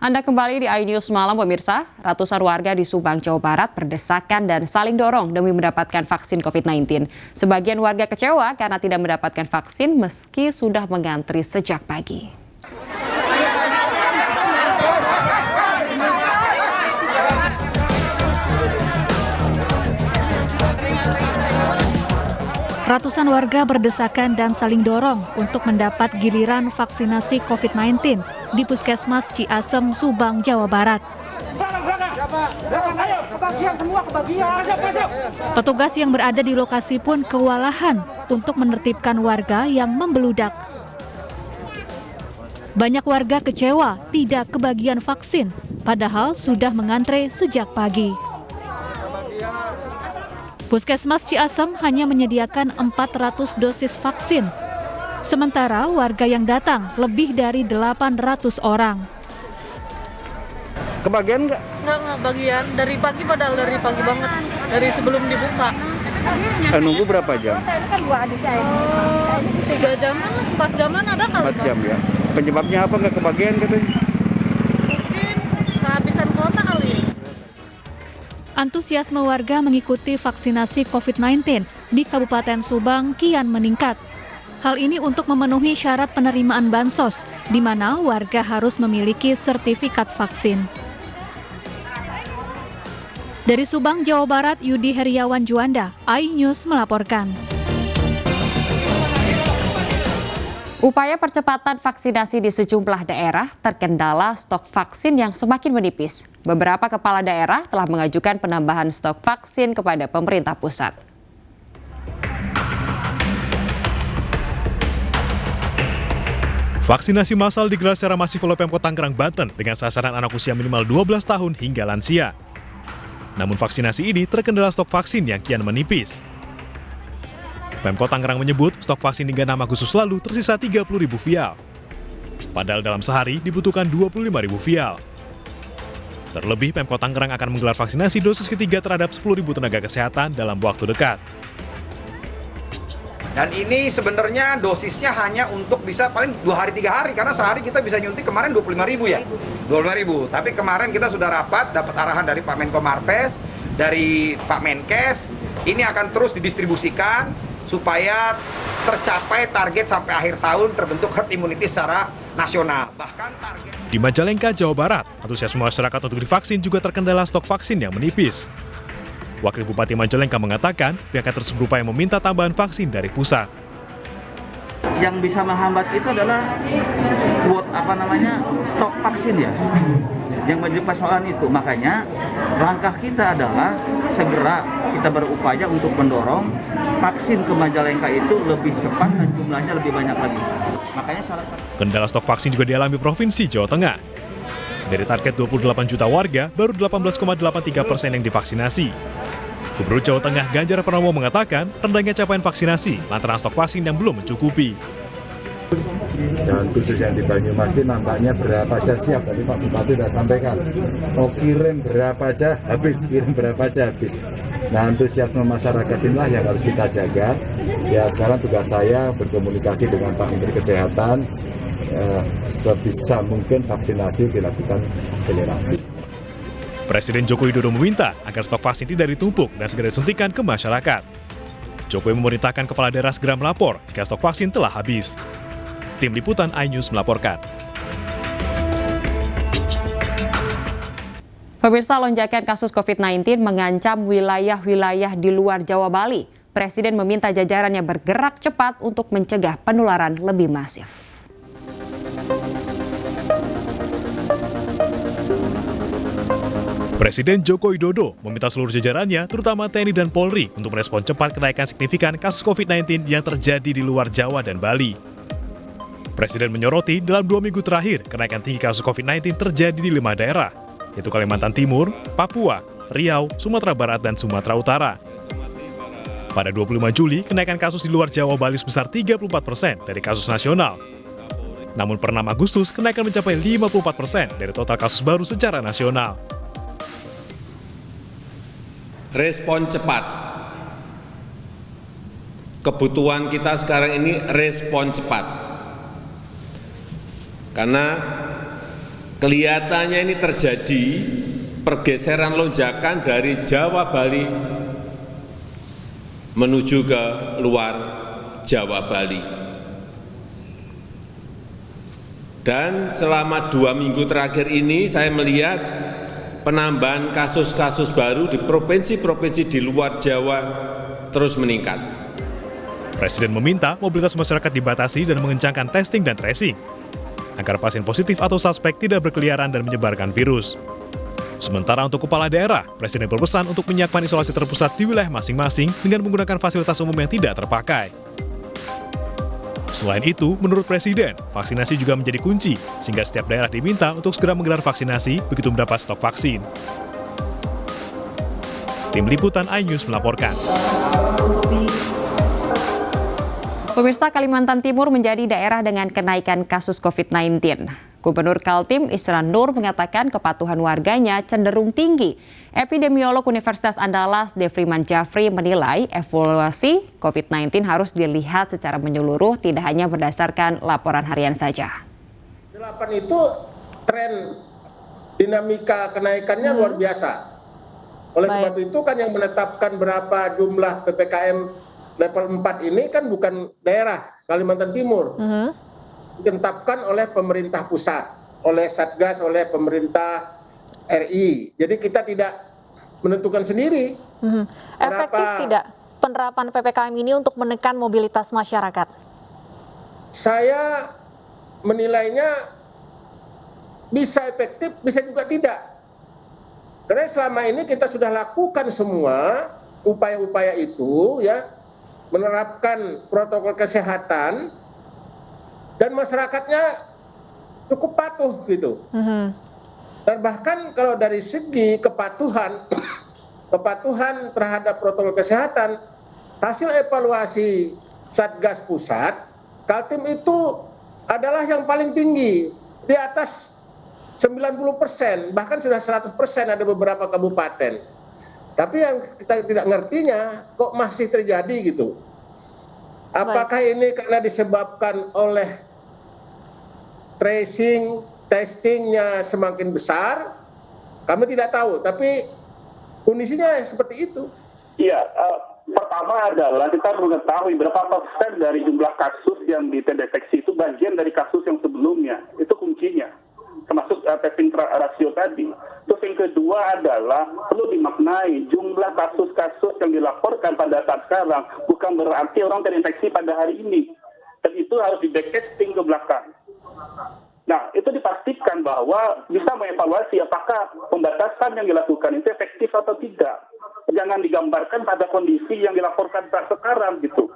Anda kembali di iNews Malam pemirsa. Ratusan warga di Subang, Jawa Barat berdesakan dan saling dorong demi mendapatkan vaksin COVID-19. Sebagian warga kecewa karena tidak mendapatkan vaksin meski sudah mengantri sejak pagi. Ratusan warga berdesakan dan saling dorong untuk mendapat giliran vaksinasi COVID-19 di Puskesmas Ciasem, Subang, Jawa Barat. Petugas yang berada di lokasi pun kewalahan untuk menertibkan warga yang membeludak. Banyak warga kecewa tidak kebagian vaksin, padahal sudah mengantre sejak pagi. Puskesmas Ciasem hanya menyediakan 400 dosis vaksin. Sementara warga yang datang lebih dari 800 orang. Kebagian nggak? Nggak bagian. Dari pagi, padahal dari pagi banget. Dari sebelum dibuka. Nunggu berapa jam? 3 jaman, 4 jaman ada kali. 4 jam ya. Penyebabnya apa nggak kebagian katanya? Mungkin kehabisan kuota kali. Antusiasme warga mengikuti vaksinasi COVID-19 di Kabupaten Subang kian meningkat. Hal ini untuk memenuhi syarat penerimaan bansos, di mana warga harus memiliki sertifikat vaksin. Dari Subang, Jawa Barat, Yudi Heriawan Juanda, iNews melaporkan. Upaya percepatan vaksinasi di sejumlah daerah terkendala stok vaksin yang semakin menipis. Beberapa kepala daerah telah mengajukan penambahan stok vaksin kepada pemerintah pusat. Vaksinasi massal digelar secara masif oleh Pemkot Tangerang, Banten dengan sasaran anak usia minimal 12 tahun hingga lansia. Namun vaksinasi ini terkendala stok vaksin yang kian menipis. Pemkot Tangerang menyebut stok vaksin hingga 6 Agustus lalu tersisa 30.000 vial. Padahal dalam sehari dibutuhkan 25.000 vial. Terlebih Pemkot Tangerang akan menggelar vaksinasi dosis ketiga terhadap 10.000 tenaga kesehatan dalam waktu dekat. Dan ini sebenarnya dosisnya hanya untuk bisa paling 2 hari 3 hari karena sehari kita bisa nyuntik kemarin 25.000 ya. 25.000. Tapi kemarin kita sudah rapat dapat arahan dari Pak Menko Marves, dari Pak Menkes, ini akan terus didistribusikan supaya tercapai target sampai akhir tahun terbentuk herd immunity secara nasional. Bahkan target di Majalengka, Jawa Barat, antusiasme masyarakat untuk divaksin juga terkendala stok vaksin yang menipis. Wakil Bupati Majalengka mengatakan pihaknya terus berupaya meminta tambahan vaksin dari pusat. Yang bisa menghambat itu adalah stok vaksin ya. Yang menjadi persoalan itu, makanya langkah kita adalah segera kita berupaya untuk mendorong vaksin ke Majalengka itu lebih cepat dan jumlahnya lebih banyak lagi. Makanya salah satu kendala stok vaksin juga dialami Provinsi Jawa Tengah. Dari target 28 juta warga, baru 18,83% yang divaksinasi. Gubernur Jawa Tengah Ganjar Pranowo mengatakan rendahnya capaian vaksinasi lantaran stok vaksin yang belum mencukupi. Dan khusus yang di Banyumas nampaknya berapa aja siap, tadi Pak Bupati sudah sampaikan. Oh kirim berapa aja habis, Nah antusiasme masyarakat inilah yang harus kita jaga. Ya sekarang tugas saya berkomunikasi dengan Pak Menteri Kesehatan, sebisa mungkin vaksinasi dilakukan akselerasi. Presiden Joko Widodo meminta agar stok vaksin tidak ditumpuk dan segera disuntikan ke masyarakat. Jokowi memerintahkan kepala daerah segera melapor jika stok vaksin telah habis. Tim Liputan iNews melaporkan. Pemirsa, lonjakan kasus COVID-19 mengancam wilayah-wilayah di luar Jawa Bali. Presiden meminta jajarannya bergerak cepat untuk mencegah penularan lebih masif. Presiden Joko Widodo meminta seluruh jajarannya, terutama TNI dan Polri, untuk merespon cepat kenaikan signifikan kasus COVID-19 yang terjadi di luar Jawa dan Bali. Presiden menyoroti dalam 2 minggu terakhir, kenaikan tinggi kasus COVID-19 terjadi di 5 daerah, yaitu Kalimantan Timur, Papua, Riau, Sumatera Barat, dan Sumatera Utara. Pada 25 Juli, kenaikan kasus di luar Jawa Bali sebesar 34% dari kasus nasional. Namun per 6 Agustus, kenaikan mencapai 54% dari total kasus baru secara nasional. Respon cepat. Kebutuhan kita sekarang ini respon cepat. Karena kelihatannya ini terjadi pergeseran lonjakan dari Jawa Bali menuju ke luar Jawa Bali. Dan selama 2 minggu terakhir ini saya melihat penambahan kasus-kasus baru di provinsi-provinsi di luar Jawa terus meningkat. Presiden meminta mobilitas masyarakat dibatasi dan mengencangkan testing dan tracing, agar pasien positif atau suspek tidak berkeliaran dan menyebarkan virus. Sementara untuk kepala daerah, Presiden berpesan untuk menyiapkan isolasi terpusat di wilayah masing-masing dengan menggunakan fasilitas umum yang tidak terpakai. Selain itu, menurut Presiden, vaksinasi juga menjadi kunci, sehingga setiap daerah diminta untuk segera menggelar vaksinasi begitu mendapat stok vaksin. Tim Liputan iNews melaporkan. Pemirsa, Kalimantan Timur menjadi daerah dengan kenaikan kasus COVID-19. Gubernur Kaltim Isran Nur mengatakan kepatuhan warganya cenderung tinggi. Epidemiolog Universitas Andalas Devriman Jafri menilai evaluasi COVID-19 harus dilihat secara menyeluruh, tidak hanya berdasarkan laporan harian saja. 8 itu tren dinamika kenaikannya luar biasa. Oleh sebab itu kan yang menetapkan berapa jumlah PPKM level 4 ini kan bukan daerah Kalimantan Timur. Ditetapkan oleh pemerintah pusat, oleh Satgas, oleh pemerintah RI. Jadi kita tidak menentukan sendiri. Efektif tidak penerapan PPKM ini untuk menekan mobilitas masyarakat? Saya menilainya bisa efektif, bisa juga tidak. Karena selama ini kita sudah lakukan semua upaya-upaya itu, ya, menerapkan protokol kesehatan, dan masyarakatnya cukup patuh gitu. Dan bahkan kalau dari segi kepatuhan terhadap protokol kesehatan, hasil evaluasi Satgas Pusat, Kaltim itu adalah yang paling tinggi, di atas 90%, bahkan sudah 100% ada beberapa kabupaten. Tapi yang kita tidak ngertinya, kok masih terjadi gitu. Apakah ini karena disebabkan oleh tracing, testingnya semakin besar? Kami tidak tahu, tapi kondisinya seperti itu. Iya, pertama adalah kita harus mengetahui berapa persen dari jumlah kasus yang dideteksi itu bagian dari kasus yang sebelumnya. Itu kuncinya, termasuk testing rasio tadi. Terus yang kedua adalah perlu dimaknai jumlah kasus-kasus yang dilaporkan pada saat sekarang bukan berarti orang terinfeksi pada hari ini. Dan itu harus di backtesting ke belakang. Nah, itu dipastikan bahwa bisa mengevaluasi apakah pembatasan yang dilakukan itu efektif atau tidak. Jangan digambarkan pada kondisi yang dilaporkan saat sekarang gitu.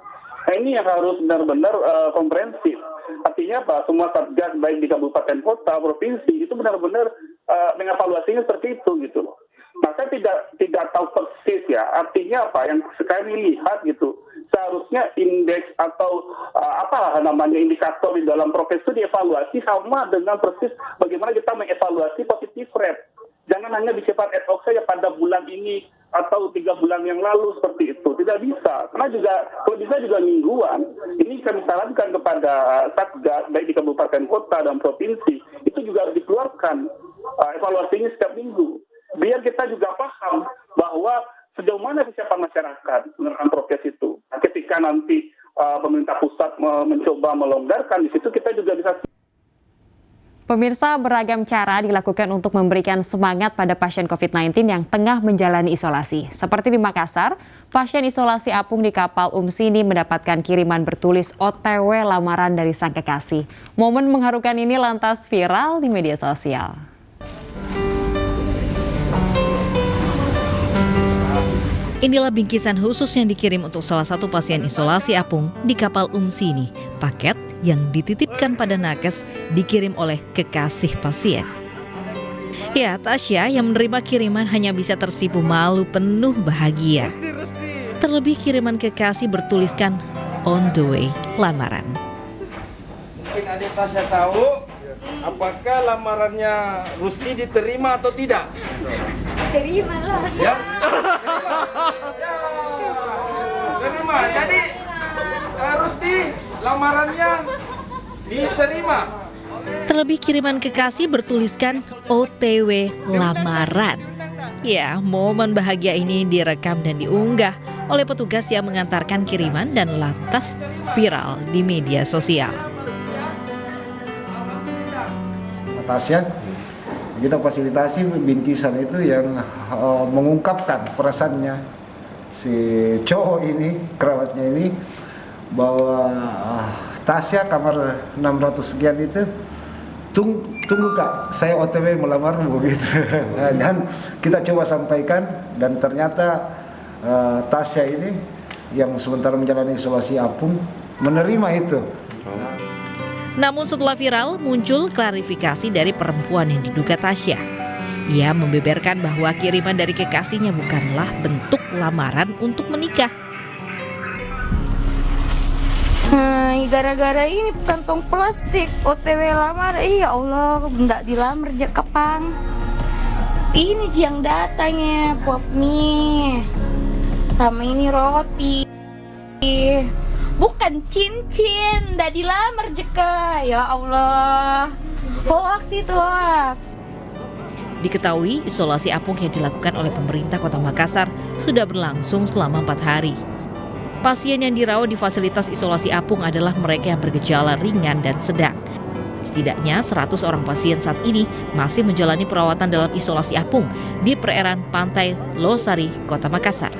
Nah, ini yang harus benar-benar komprehensif. Artinya apa? Semua satgas baik di kabupaten, kota, provinsi itu benar-benar mengevaluasinya seperti itu gitu loh. Nah, saya tidak tahu persis ya. Artinya apa? Yang sekarang dilihat gitu. Seharusnya indeks atau indikator di dalam prokes itu dievaluasi sama dengan persis bagaimana kita mengevaluasi positif rate. Jangan hanya bersifat ad hoc saja pada bulan ini atau 3 bulan yang lalu seperti itu. Tidak bisa. Karena juga kalau bisa juga mingguan. Ini kami sarankan kepada Satgas baik di kabupaten, kota, dan provinsi. Itu juga harus dikeluarkan evaluasinya setiap minggu. Biar kita juga paham bahwa sejauh mana kesiapan masyarakat menerapkan prokes itu. Nah, ketika nanti pemerintah pusat mencoba melonggarkan, di situ kita juga bisa. Pemirsa, beragam cara dilakukan untuk memberikan semangat pada pasien COVID-19 yang tengah menjalani isolasi. Seperti di Makassar, pasien isolasi apung di kapal Umsini mendapatkan kiriman bertulis OTW lamaran dari sang kekasih. Momen mengharukan ini lantas viral di media sosial. Inilah bingkisan khusus yang dikirim untuk salah satu pasien isolasi apung di kapal Umsini. Paket yang dititipkan pada nakes dikirim oleh kekasih pasien. Ya, Tasya yang menerima kiriman hanya bisa tersipu malu penuh bahagia. Terlebih kiriman kekasih bertuliskan on the way lamaran. Mungkin adik Tasya tahu apakah lamarannya Rusdi diterima atau tidak? Terima lah. Ya. Terima. Jadi Rusdi lamarannya diterima. Terlebih kiriman kekasih bertuliskan OTW lamaran. Ya, momen bahagia ini direkam dan diunggah oleh petugas yang mengantarkan kiriman dan lantas viral di media sosial. Tasya, kita fasilitasi bingkisan itu yang mengungkapkan perasaannya si cowok ini, kerabatnya ini, bahwa Tasya kamar 600 sekian itu tunggu Kak, saya OTW melamarmu gitu. Dan kita coba sampaikan dan ternyata Tasya ini yang sementara menjalani isolasi apung menerima itu. Namun setelah viral muncul klarifikasi dari perempuan yang diduga Tasya. Ia membeberkan bahwa kiriman dari kekasihnya bukanlah bentuk lamaran untuk menikah. Gara-gara ini kantong plastik OTW lamar, ya Allah, nggak dilamar je kapang. Ini yang datangnya pop mie sama ini roti, bukan cincin, nggak dilamar jeka. Ya Allah, hoax itu hoax. Diketahui isolasi apung yang dilakukan oleh pemerintah Kota Makassar sudah berlangsung selama 4 hari. Pasien yang dirawat di fasilitas isolasi apung adalah mereka yang bergejala ringan dan sedang. Setidaknya 100 orang pasien saat ini masih menjalani perawatan dalam isolasi apung di perairan pantai Losari, Kota Makassar.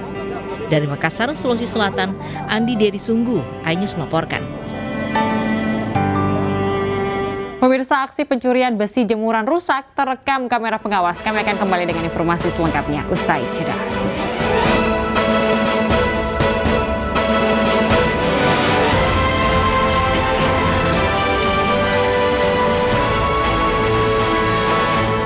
Dari Makassar, Sulawesi Selatan, Andi Dedi Sunggu, iNews melaporkan. Pemirsa, aksi pencurian besi jemuran rusak terekam kamera pengawas. Kami akan kembali dengan informasi selengkapnya usai jeda.